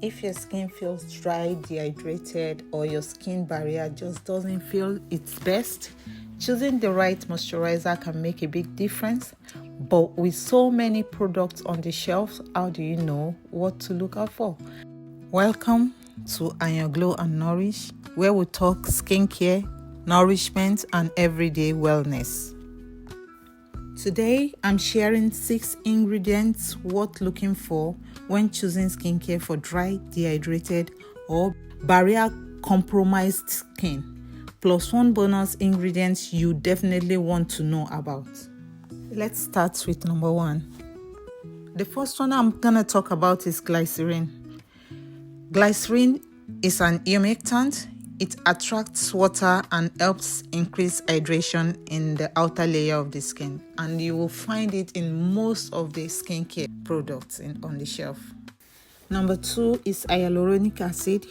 If your skin feels dry, dehydrated, or your skin barrier just doesn't feel its best, choosing the right moisturizer can make a big difference. But with so many products on the shelves, how do you know what to look out for? Welcome to Ayan Glow and Nourish, where we talk skincare, nourishment, and everyday wellness. Today, I'm sharing 6 ingredients worth looking for when choosing skincare for dry, dehydrated, or barrier-compromised skin, plus 1 bonus ingredient you definitely want to know about. Let's start with number 1. The first one I'm going to talk about is Glycerin. Glycerin is an humectant. It attracts water and helps increase hydration in the outer layer of the skin, and you will find it in most of the skincare products on the shelf. Number 2 is Hyaluronic Acid.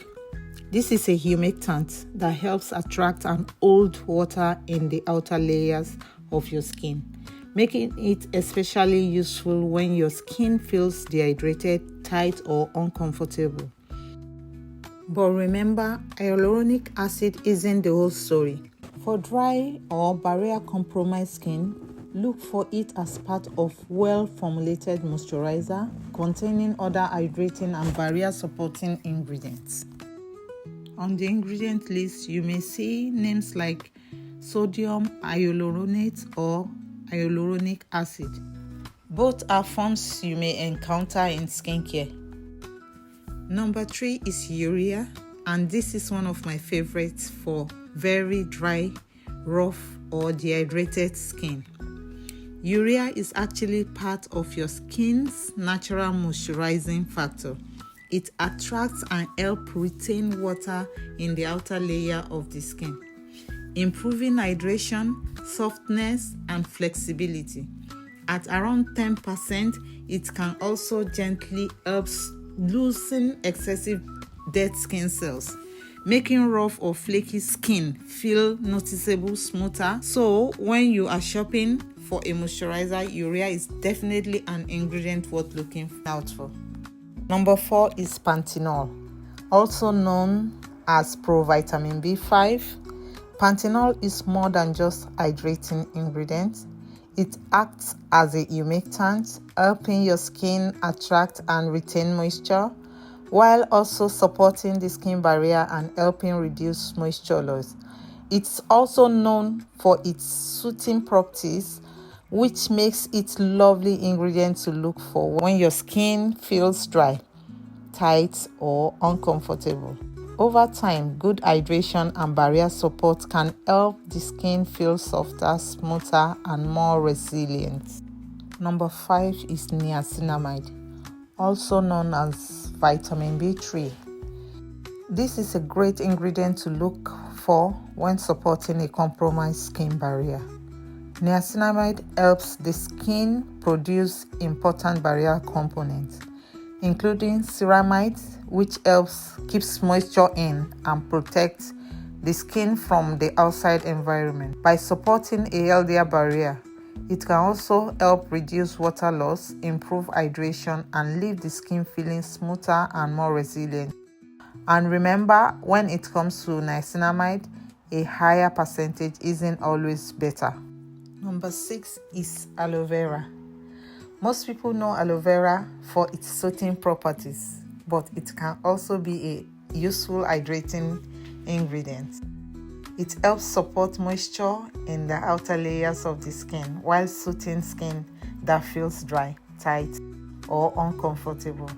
This is a humectant that helps attract and hold water in the outer layers of your skin, making it especially useful when your skin feels dehydrated, tight, or uncomfortable. But remember, hyaluronic acid isn't the whole story. For dry or barrier-compromised skin, look for it as part of well-formulated moisturizer containing other hydrating and barrier-supporting ingredients. On the ingredient list, you may see names like sodium hyaluronate or hyaluronic acid. Both are forms you may encounter in skincare. Number 3 is Urea, and this is one of my favorites for very dry, rough, or dehydrated skin. Urea is actually part of your skin's natural moisturizing factor. It attracts and helps retain water in the outer layer of the skin, improving hydration, softness, and flexibility. At around 10%, it can also gently help loosen excessive dead skin cells, making rough or flaky skin feel noticeably smoother. So when you are shopping for a moisturizer, Urea is definitely an ingredient worth looking out for. Number 4 is Panthenol, also known as provitamin B5. Panthenol is more than just hydrating ingredient. It acts as a humectant, helping your skin attract and retain moisture, while also supporting the skin barrier and helping reduce moisture loss. It's also known for its soothing properties, which makes it a lovely ingredient to look for when your skin feels dry, tight, or uncomfortable. Over time, good hydration and barrier support can help the skin feel softer, smoother, and more resilient. Number 5 is Niacinamide, also known as vitamin B3. This is a great ingredient to look for when supporting a compromised skin barrier. Niacinamide helps the skin produce important barrier components, including ceramides, which keeps moisture in and protects the skin from the outside environment. By supporting a healthier barrier, it can also help reduce water loss, improve hydration, and leave the skin feeling smoother and more resilient. And remember, when it comes to niacinamide, a higher percentage isn't always better. Number 6 is Aloe Vera. Most people know aloe vera for its soothing properties, but it can also be a useful hydrating ingredient. It helps support moisture in the outer layers of the skin while soothing skin that feels dry, tight, or uncomfortable.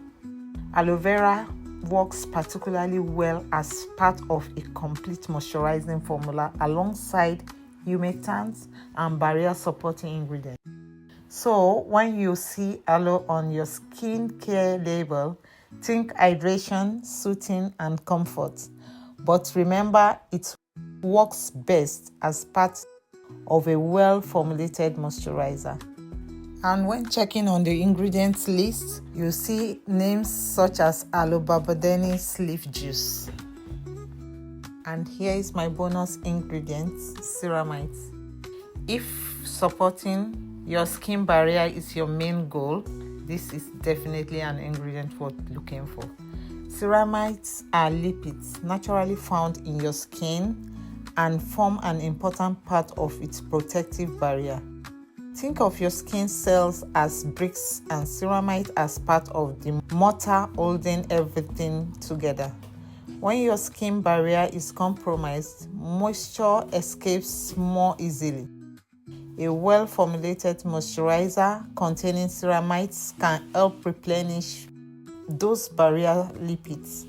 Aloe vera works particularly well as part of a complete moisturizing formula alongside humectants and barrier supporting ingredients. So when you see aloe on your skincare label, think hydration, soothing, and comfort. But remember, it works best as part of a well-formulated moisturizer. And when checking on the ingredients list, you see names such as aloe barbadennis leaf juice. And here is my bonus ingredient, ceramides. If supporting your skin barrier is your main goal, this is definitely an ingredient worth looking for. Ceramides are lipids naturally found in your skin and form an important part of its protective barrier. Think of your skin cells as bricks and ceramide as part of the mortar holding everything together. When your skin barrier is compromised, moisture escapes more easily. A well-formulated moisturizer containing ceramides can help replenish those barrier lipids,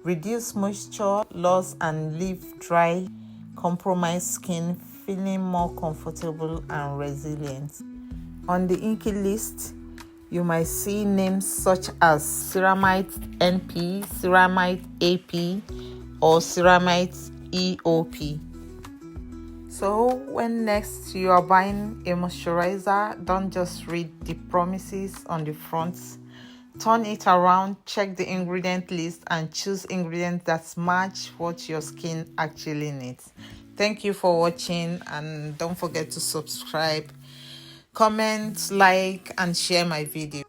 reduce moisture loss, and leave dry, compromised skin feeling more comfortable and resilient. On the INCI list, you might see names such as Ceramide NP, Ceramide AP, or Ceramide EOP. So when next you are buying a moisturizer, don't just read the promises on the front. Turn it around, check the ingredient list, and choose ingredients that match what your skin actually needs. Thank you for watching, and don't forget to subscribe, comment, like, and share my video.